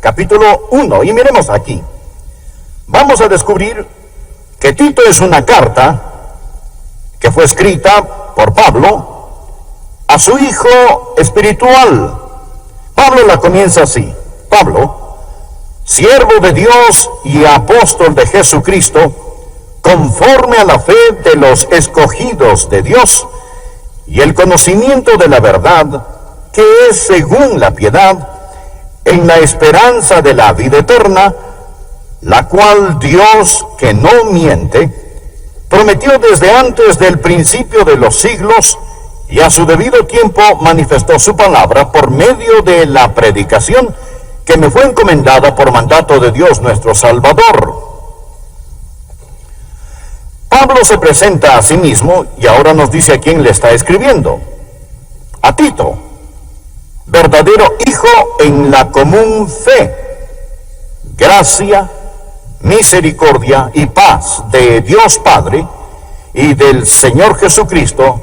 capítulo 1, y miremos aquí. Vamos a descubrir que Tito es una carta que fue escrita por Pablo a su hijo espiritual. Pablo la comienza así: Pablo, siervo de Dios y apóstol de Jesucristo, conforme a la fe de los escogidos de Dios y el conocimiento de la verdad, que es según la piedad, en la esperanza de la vida eterna, la cual Dios, que no miente, prometió desde antes del principio de los siglos, y a su debido tiempo manifestó su palabra por medio de la predicación que me fue encomendada por mandato de Dios nuestro Salvador. Pablo se presenta a sí mismo y ahora nos dice a quién le está escribiendo: a Tito, verdadero hijo en la común fe. Gracia, misericordia y paz de Dios Padre y del Señor Jesucristo,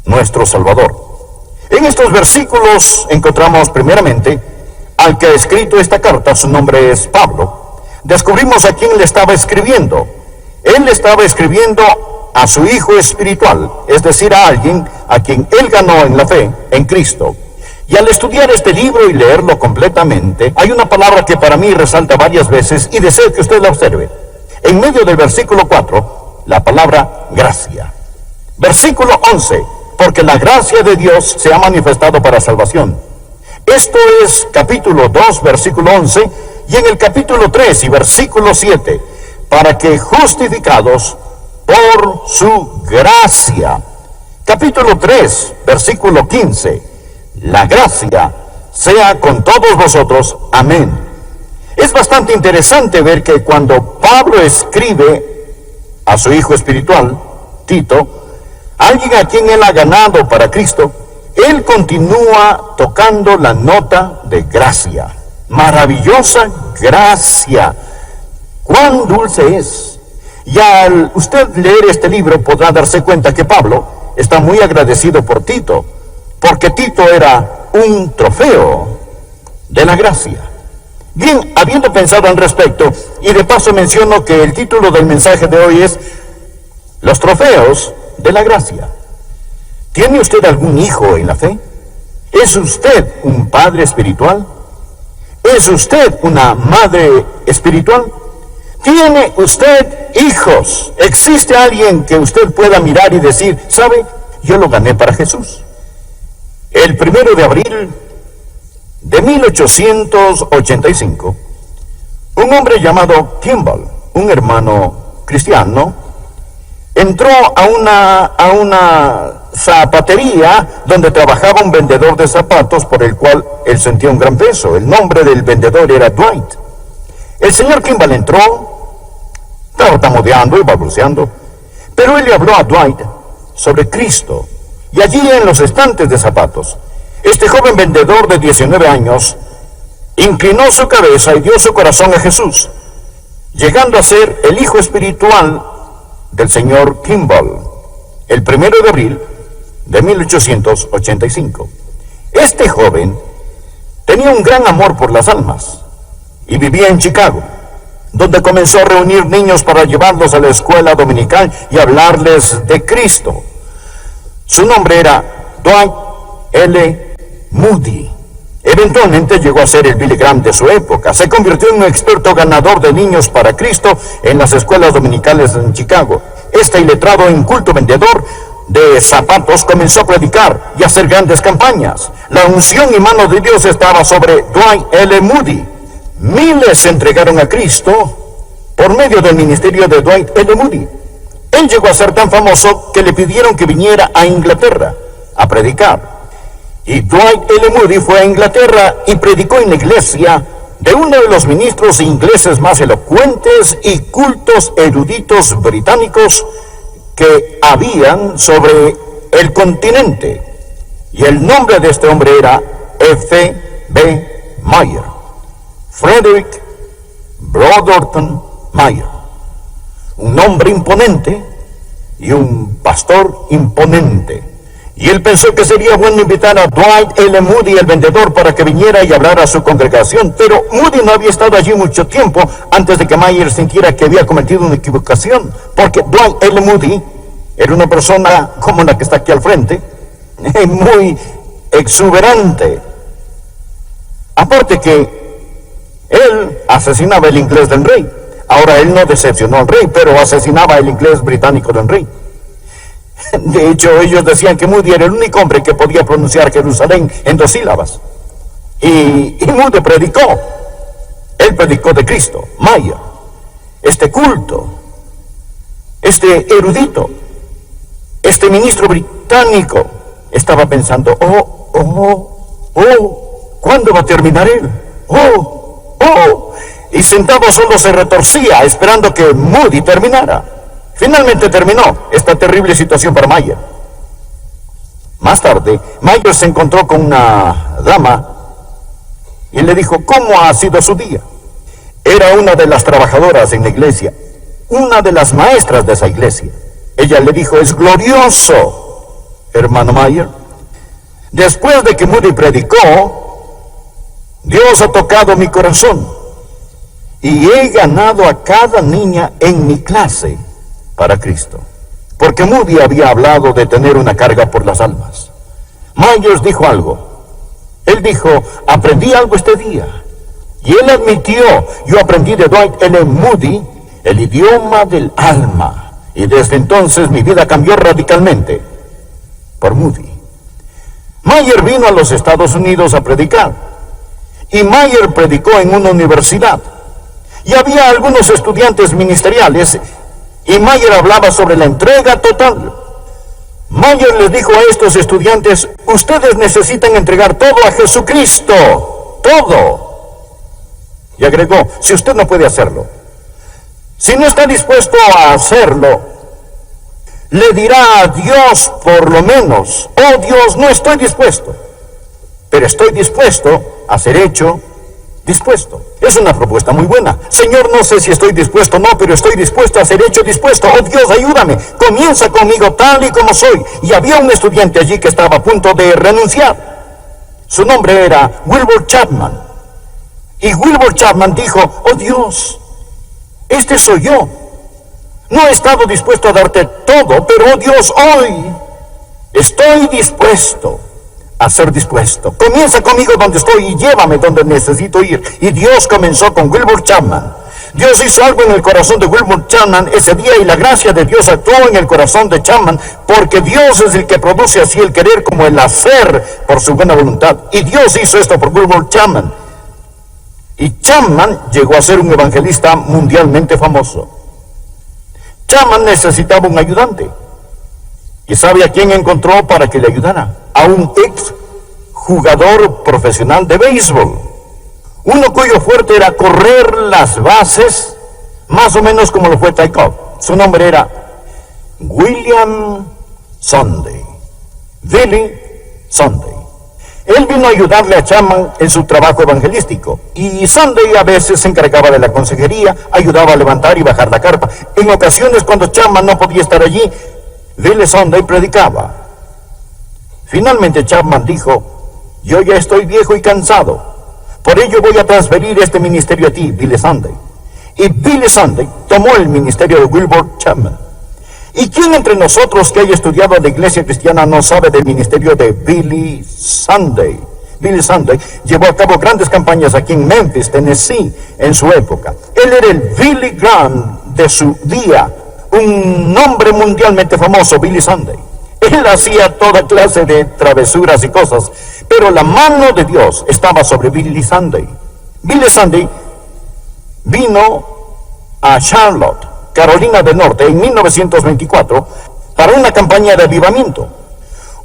nuestro Salvador. En estos versículos encontramos primeramente al que ha escrito esta carta. Su nombre es Pablo. Descubrimos a quién le estaba escribiendo. Él le estaba escribiendo a su hijo espiritual, es decir, a alguien a quien él ganó en la fe, en Cristo. Y al estudiar este libro y leerlo completamente, hay una palabra que para mí resalta varias veces y deseo que usted la observe. En medio del versículo 4, la palabra gracia. Versículo 11, porque la gracia de Dios se ha manifestado para salvación. Esto es capítulo 2, versículo 11, y en el capítulo 3 y versículo 7, para que justificados por su gracia. Capítulo 3, versículo 15, la gracia sea con todos vosotros. Amén. Es bastante interesante ver que cuando Pablo escribe a su hijo espiritual, Tito, alguien a quien él ha ganado para Cristo, él continúa tocando la nota de gracia. Maravillosa gracia. ¡Cuán dulce es! Y al usted leer este libro podrá darse cuenta que Pablo está muy agradecido por Tito, porque Tito era un trofeo de la gracia. Bien, habiendo pensado al respecto, y de paso menciono que el título del mensaje de hoy es Los trofeos de la gracia. ¿Tiene usted algún hijo en la fe? ¿Es usted un padre espiritual? ¿Es usted una madre espiritual? ¿Tiene usted hijos? ¿Existe alguien que usted pueda mirar y decir, sabe, yo lo gané para Jesús? El 1 de abril de 1885, un hombre llamado Kimball, un hermano cristiano, entró a una zapatería donde trabajaba un vendedor de zapatos por el cual él sentía un gran peso. El nombre del vendedor era Dwight. El señor Kimball entró, tartamudeando y balbuceando, pero él le habló a Dwight sobre Cristo. Y allí en los estantes de zapatos, este joven vendedor de 19 años inclinó su cabeza y dio su corazón a Jesús, llegando a ser el hijo espiritual del señor Kimball, el 1 de abril de 1885. Este joven tenía un gran amor por las almas y vivía en Chicago, donde comenzó a reunir niños para llevarlos a la escuela dominical y hablarles de Cristo. Su nombre era Dwight L. Moody. Eventualmente llegó a ser el Billy Graham de su época. Se convirtió en un experto ganador de niños para Cristo en las escuelas dominicales en Chicago. Este iletrado e inculto vendedor de zapatos comenzó a predicar y a hacer grandes campañas. La unción y mano de Dios estaba sobre Dwight L. Moody. Miles se entregaron a Cristo por medio del ministerio de Dwight L. Moody. Él llegó a ser tan famoso que le pidieron que viniera a Inglaterra a predicar. Y Dwight L. Moody fue a Inglaterra y predicó en la iglesia de uno de los ministros ingleses más elocuentes y cultos eruditos británicos que habían sobre el continente. Y el nombre de este hombre era F.B. Meyer, Frederick Brotherton Meyer. Un nombre imponente y un pastor imponente. Y él pensó que sería bueno invitar a Dwight L. Moody, el vendedor, para que viniera y hablara a su congregación, pero Moody no había estado allí mucho tiempo antes de que Mayer sintiera que había cometido una equivocación, porque Dwight L. Moody era una persona como la que está aquí al frente, muy exuberante. Aparte que él asesinaba el inglés del rey. Ahora, él no decepcionó al rey, pero asesinaba el inglés británico del rey. De hecho, ellos decían que Moody era el único hombre que podía pronunciar Jerusalén en 2 sílabas. Y Moody predicó. Él predicó de Cristo. Mayer, este culto, este erudito, este ministro británico, estaba pensando, ¿cuándo va a terminar él? Y sentado solo se retorcía, esperando que Moody terminara. Finalmente terminó esta terrible situación para Mayer. Más tarde, Mayer se encontró con una dama y le dijo, ¿cómo ha sido su día? Era una de las trabajadoras en la iglesia, una de las maestras de esa iglesia. Ella le dijo, es glorioso, hermano Mayer. Después de que Moody predicó, Dios ha tocado mi corazón y he ganado a cada niña en mi clase para Cristo. Porque Moody había hablado de tener una carga por las almas. Myers dijo algo. Él dijo, aprendí algo este día. Y él admitió, yo aprendí de Dwight L. Moody el idioma del alma. Y desde entonces mi vida cambió radicalmente por Moody. Mayer vino a los Estados Unidos a predicar. Y Mayer predicó en una universidad. Y había algunos estudiantes ministeriales. Y Mayer hablaba sobre la entrega total. Mayer les dijo a estos estudiantes, ustedes necesitan entregar todo a Jesucristo. Todo. Y agregó, si usted no puede hacerlo, si no está dispuesto a hacerlo, le dirá a Dios por lo menos, oh Dios, no estoy dispuesto, pero estoy dispuesto a ser hecho dispuesto. Es una propuesta muy buena. Señor, no sé si estoy dispuesto o no, pero estoy dispuesto a ser hecho dispuesto. Oh Dios, ayúdame. Comienza conmigo tal y como soy. Y había un estudiante allí que estaba a punto de renunciar. Su nombre era Wilbur Chapman. Y Wilbur Chapman dijo, oh Dios, este soy yo. No he estado dispuesto a darte todo, pero oh Dios, hoy estoy dispuesto a ser dispuesto. Comienza conmigo donde estoy y llévame donde necesito ir. Y Dios comenzó con Wilbur Chapman. Dios hizo algo en el corazón de Wilbur Chapman ese día y la gracia de Dios actuó en el corazón de Chapman, porque Dios es el que produce así el querer como el hacer por su buena voluntad. Y Dios hizo esto por Wilbur Chapman. Y Chapman llegó a ser un evangelista mundialmente famoso. Chapman necesitaba un ayudante. ¿Y sabe a quién encontró para que le ayudara? A un ex jugador profesional de béisbol. Uno cuyo fuerte era correr las bases, más o menos como lo fue Ty Cobb. Su nombre era William Sunday. Billy Sunday. Él vino a ayudarle a Chapman en su trabajo evangelístico. Y Sunday a veces se encargaba de la consejería, ayudaba a levantar y bajar la carpa. En ocasiones, cuando Chapman no podía estar allí, Billy Sunday predicaba. Finalmente Chapman dijo, yo ya estoy viejo y cansado, por ello voy a transferir este ministerio a ti, Billy Sunday. Y Billy Sunday tomó el ministerio de Wilbur Chapman. ¿Y quién entre nosotros que haya estudiado la iglesia cristiana no sabe del ministerio de Billy Sunday? Billy Sunday llevó a cabo grandes campañas aquí en Memphis, Tennessee, en su época. Él era el Billy Graham de su día, un hombre mundialmente famoso, Billy Sunday. Él hacía toda clase de travesuras y cosas, pero la mano de Dios estaba sobre Billy Sunday. Billy Sunday vino a Charlotte, Carolina del Norte, en 1924, para una campaña de avivamiento.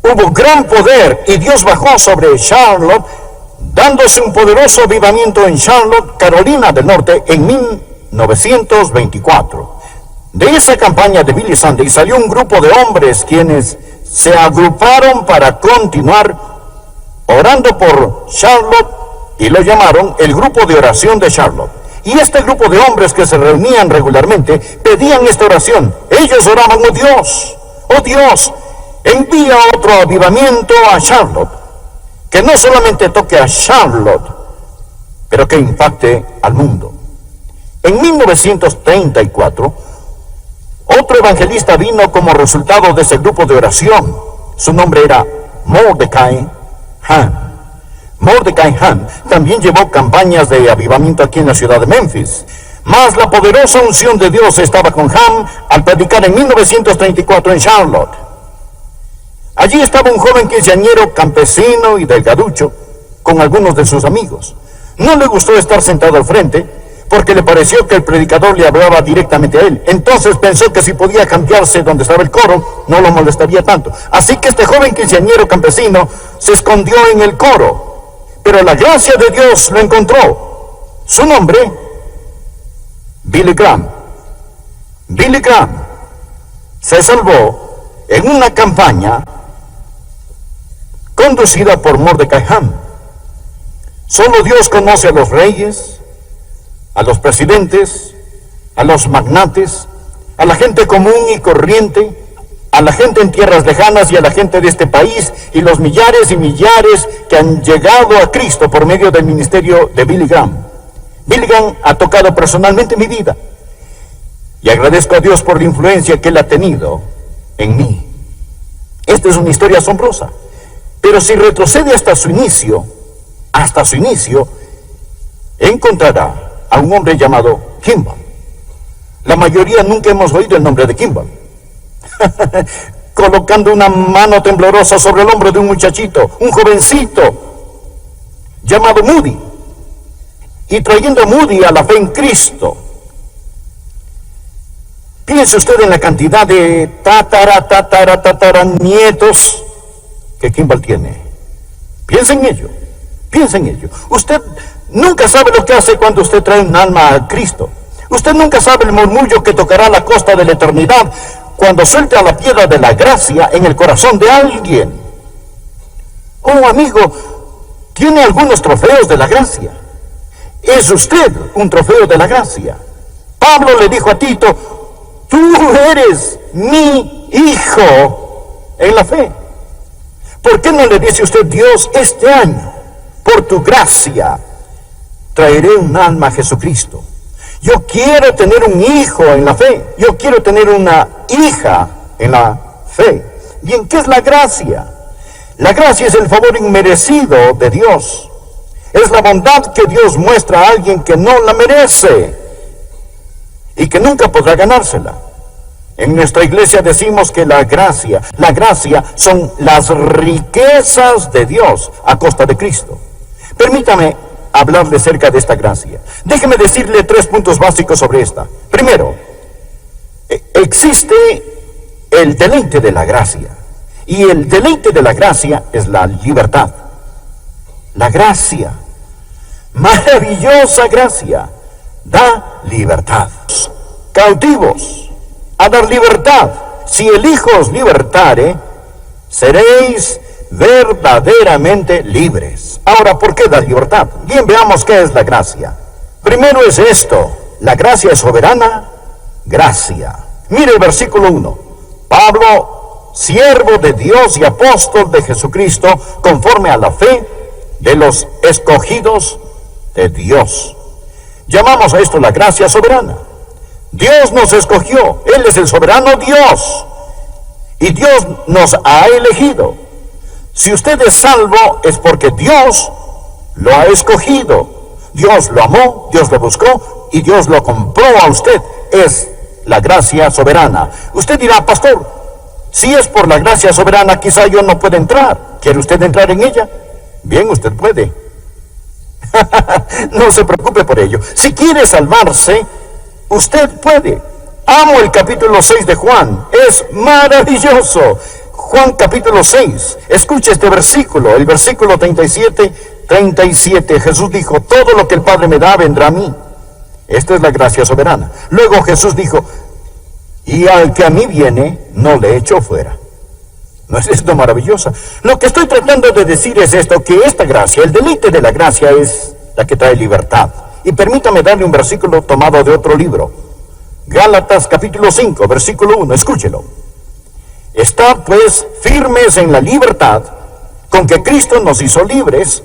Hubo gran poder y Dios bajó sobre Charlotte, dándose un poderoso avivamiento en Charlotte, Carolina del Norte, en 1924. De esa campaña de Billy Sunday salió un grupo de hombres quienes se agruparon para continuar orando por Charlotte y lo llamaron el Grupo de Oración de Charlotte. Y este grupo de hombres que se reunían regularmente pedían esta oración. Ellos oraban, oh Dios, envía otro avivamiento a Charlotte, que no solamente toque a Charlotte, pero que impacte al mundo. En 1934, otro evangelista vino como resultado de ese grupo de oración. Su nombre era Mordecai Ham. Mordecai Ham también llevó campañas de avivamiento aquí en la ciudad de Memphis. Mas la poderosa unción de Dios estaba con Ham al predicar en 1934 en Charlotte. Allí estaba un joven quinceañero, campesino y delgaducho, con algunos de sus amigos. No le gustó estar sentado al frente, porque le pareció que el predicador le hablaba directamente a él. Entonces pensó que si podía cambiarse donde estaba el coro, no lo molestaría tanto. Así que este joven quinceañero campesino se escondió en el coro. Pero la gracia de Dios lo encontró. Su nombre, Billy Graham. Billy Graham se salvó en una campaña conducida por Mordecai Ham. Solo Dios conoce a los reyes, a los presidentes, a los magnates, a la gente común y corriente, a la gente en tierras lejanas y a la gente de este país y los millares y millares que han llegado a Cristo por medio del ministerio de Billy Graham. Billy Graham ha tocado personalmente mi vida y agradezco a Dios por la influencia que él ha tenido en mí. Esta es una historia asombrosa, pero si retrocede hasta su inicio, encontrará a un hombre llamado Kimball. La mayoría nunca hemos oído el nombre de Kimball. Colocando una mano temblorosa sobre el hombro de un muchachito, un jovencito llamado Moody, y trayendo a Moody a la fe en Cristo. Piense usted en la cantidad de tataranietos que Kimball tiene. Piense en ello. Usted nunca sabe lo que hace cuando usted trae un alma a Cristo. Usted nunca sabe el murmullo que tocará la costa de la eternidad cuando suelte a la piedra de la gracia en el corazón de alguien. Oh, amigo, tiene algunos trofeos de la gracia. Es usted un trofeo de la gracia. Pablo le dijo a Tito: tú eres mi hijo en la fe. ¿Por qué no le dice usted: Dios, este año, por tu gracia, traeré un alma a Jesucristo? Yo quiero tener un hijo en la fe. Yo quiero tener una hija en la fe. Bien, ¿qué es la gracia? La gracia es el favor inmerecido de Dios. Es la bondad que Dios muestra a alguien que no la merece y que nunca podrá ganársela. En nuestra iglesia decimos que la gracia son las riquezas de Dios a costa de Cristo. Permítame hablarle acerca de esta gracia. Déjeme decirle 3 puntos básicos sobre esta. Primero, existe el deleite de la gracia. Y el deleite de la gracia es la libertad. La gracia, maravillosa gracia, da libertad. Cautivos, a dar libertad. Si el Hijo os libertare, seréis verdaderamente libres. Ahora, ¿por qué da libertad? Bien, veamos qué es la gracia. Primero es esto: la gracia es soberana gracia. Mire el versículo 1. Pablo, siervo de Dios y apóstol de Jesucristo, conforme a la fe de los escogidos de Dios. Llamamos a esto la gracia soberana. Dios nos escogió, Él es el soberano Dios, y Dios nos ha elegido. Si usted es salvo, es porque Dios lo ha escogido. Dios lo amó, Dios lo buscó, y Dios lo compró a usted. Es la gracia soberana. Usted dirá: pastor, si es por la gracia soberana, quizá yo no pueda entrar. ¿Quiere usted entrar en ella? Bien, usted puede. No se preocupe por ello. Si quiere salvarse, usted puede. Amo el capítulo 6 de Juan. Es maravilloso. Juan capítulo 6. Escuche este versículo, el versículo 37. Jesús dijo: todo lo que el Padre me da vendrá a mí. Esta es la gracia soberana. Luego Jesús dijo: y al que a mí viene, no le echo fuera. ¿No es esto maravilloso? Lo que estoy tratando de decir es esto: que esta gracia, el deleite de la gracia, es la que trae libertad. Y permítame darle un versículo tomado de otro libro. Gálatas capítulo 5, versículo 1, escúchelo. Estad pues firmes en la libertad con que Cristo nos hizo libres,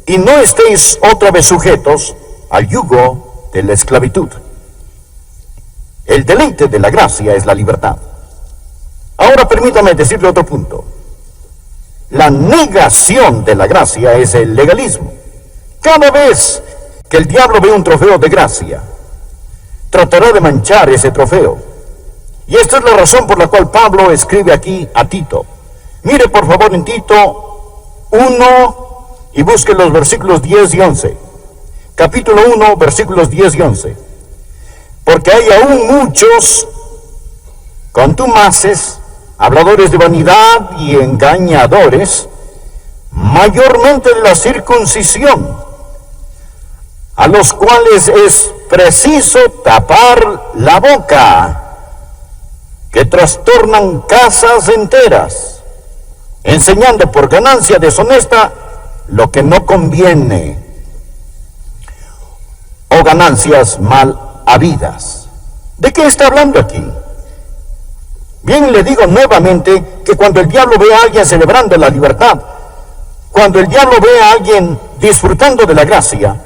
y no estéis otra vez sujetos al yugo de la esclavitud. El deleite de la gracia es la libertad. Ahora permítame decirle otro punto. La negación de la gracia es el legalismo. Cada vez que el diablo ve un trofeo de gracia, tratará de manchar ese trofeo. Y esta es la razón por la cual Pablo escribe aquí a Tito. Mire por favor en Tito 1 y busque los versículos 10 y 11. Capítulo 1, versículos 10 y 11. Porque hay aún muchos contumaces, habladores de vanidad y engañadores, mayormente de la circuncisión, a los cuales es preciso tapar la boca, que trastornan casas enteras, enseñando por ganancia deshonesta lo que no conviene, o ganancias mal habidas. ¿De qué está hablando aquí? Bien, le digo nuevamente que cuando el diablo ve a alguien celebrando la libertad, cuando el diablo ve a alguien disfrutando de la gracia,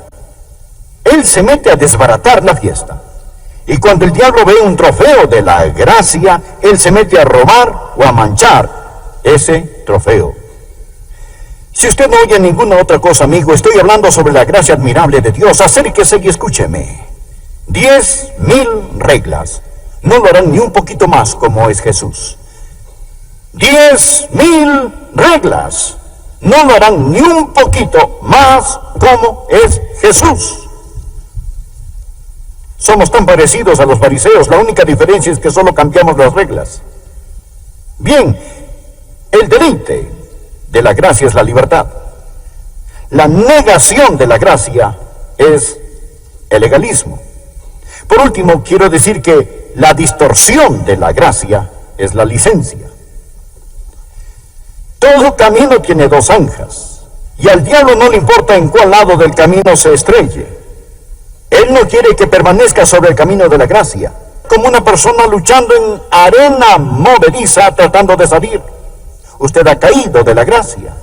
él se mete a desbaratar la fiesta. Y cuando el diablo ve un trofeo de la gracia, él se mete a robar o a manchar ese trofeo. Si usted no oye ninguna otra cosa, amigo, estoy hablando sobre la gracia admirable de Dios. Acérquese y escúcheme. 10,000 reglas no lo harán ni un poquito más como es Jesús. 10,000 reglas no lo harán ni un poquito más como es Jesús. Somos tan parecidos a los fariseos, la única diferencia es que solo cambiamos las reglas. Bien, el deleite de la gracia es la libertad. La negación de la gracia es el legalismo. Por último, quiero decir que la distorsión de la gracia es la licencia. Todo camino tiene dos zanjas, y al diablo no le importa en cuál lado del camino se estrelle. Él no quiere que permanezca sobre el camino de la gracia, como una persona luchando en arena movediza tratando de salir. Usted ha caído de la gracia.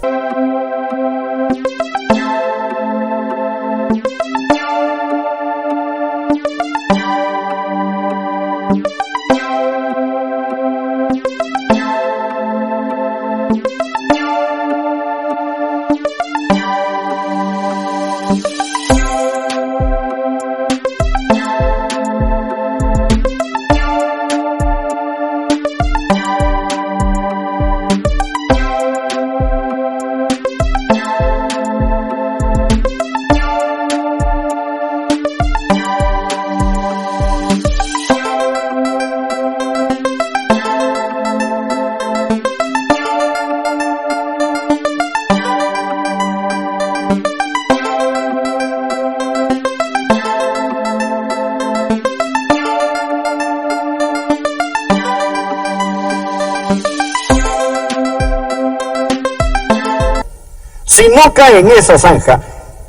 Si no cae en esa zanja,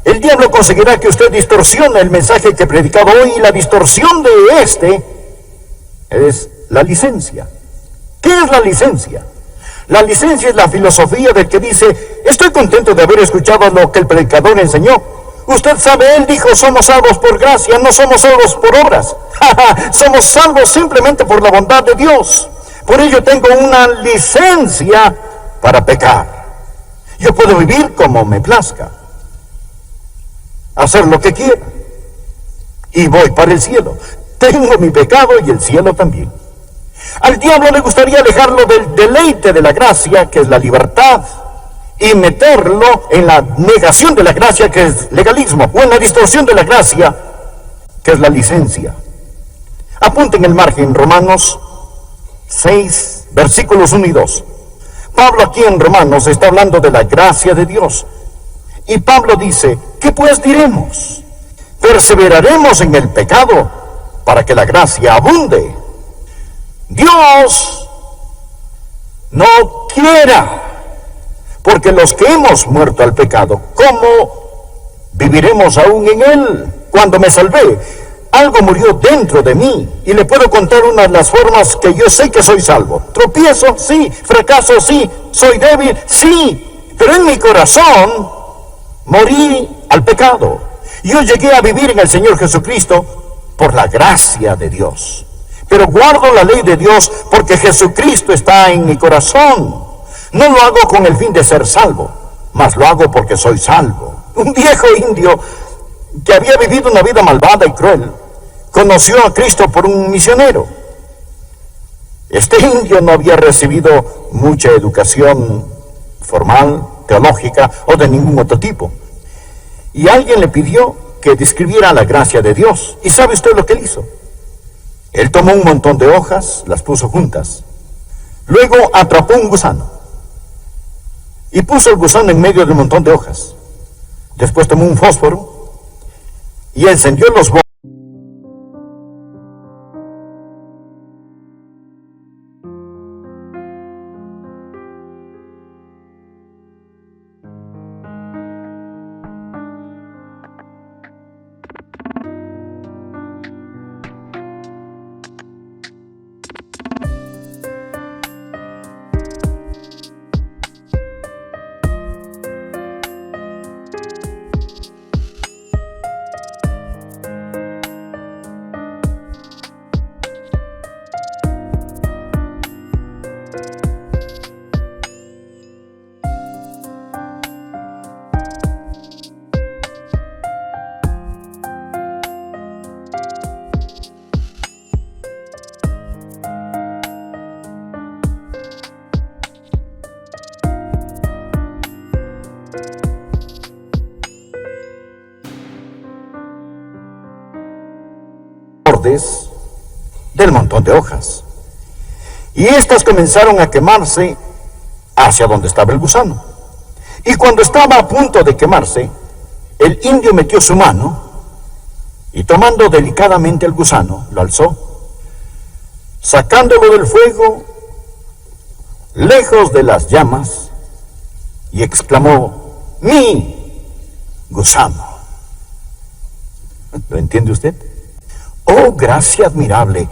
el diablo conseguirá que usted distorsione el mensaje que he predicado hoy, y la distorsión de este es la licencia. ¿Qué es la licencia? La licencia es la filosofía del que dice: estoy contento de haber escuchado lo que el predicador enseñó. Usted sabe, él dijo, somos salvos por gracia, no somos salvos por obras. Somos salvos simplemente por la bondad de Dios. Por ello tengo una licencia para pecar. Yo puedo vivir como me plazca, hacer lo que quiera, y voy para el cielo. Tengo mi pecado y el cielo también. Al diablo le gustaría alejarlo del deleite de la gracia, que es la libertad, y meterlo en la negación de la gracia, que es legalismo, o en la distorsión de la gracia, que es la licencia. Apunten en el margen Romanos 6, versículos 1 y 2. Pablo aquí en Romanos está hablando de la gracia de Dios. Y Pablo dice: ¿qué pues diremos? ¿Perseveraremos en el pecado para que la gracia abunde? Dios no quiera, porque los que hemos muerto al pecado, ¿cómo viviremos aún en él? Cuando me salvé, algo murió dentro de mí y le puedo contar una de las formas que yo sé que soy salvo. Tropiezo, sí. Fracaso, sí. Soy débil, sí. Pero en mi corazón morí al pecado. Yo llegué a vivir en el Señor Jesucristo por la gracia de Dios. Pero guardo la ley de Dios porque Jesucristo está en mi corazón. No lo hago con el fin de ser salvo, mas lo hago porque soy salvo. Un viejo indio que había vivido una vida malvada y cruel conoció a Cristo por un misionero. Este indio no había recibido mucha educación formal, teológica o de ningún otro tipo. Y alguien le pidió que describiera la gracia de Dios. ¿Y sabe usted lo que él hizo? Él tomó un montón de hojas, las puso juntas. Luego atrapó un gusano y puso el gusano en medio de un montón de hojas. Después tomó un fósforo y encendió los bordes del montón de hojas. Y estas comenzaron a quemarse hacia donde estaba el gusano. Y cuando estaba a punto de quemarse, el indio metió su mano y tomando delicadamente el gusano, lo alzó, sacándolo del fuego, lejos de las llamas, y exclamó: ¡mi gusano! ¿Lo entiende usted? ¡Oh, gracia admirable!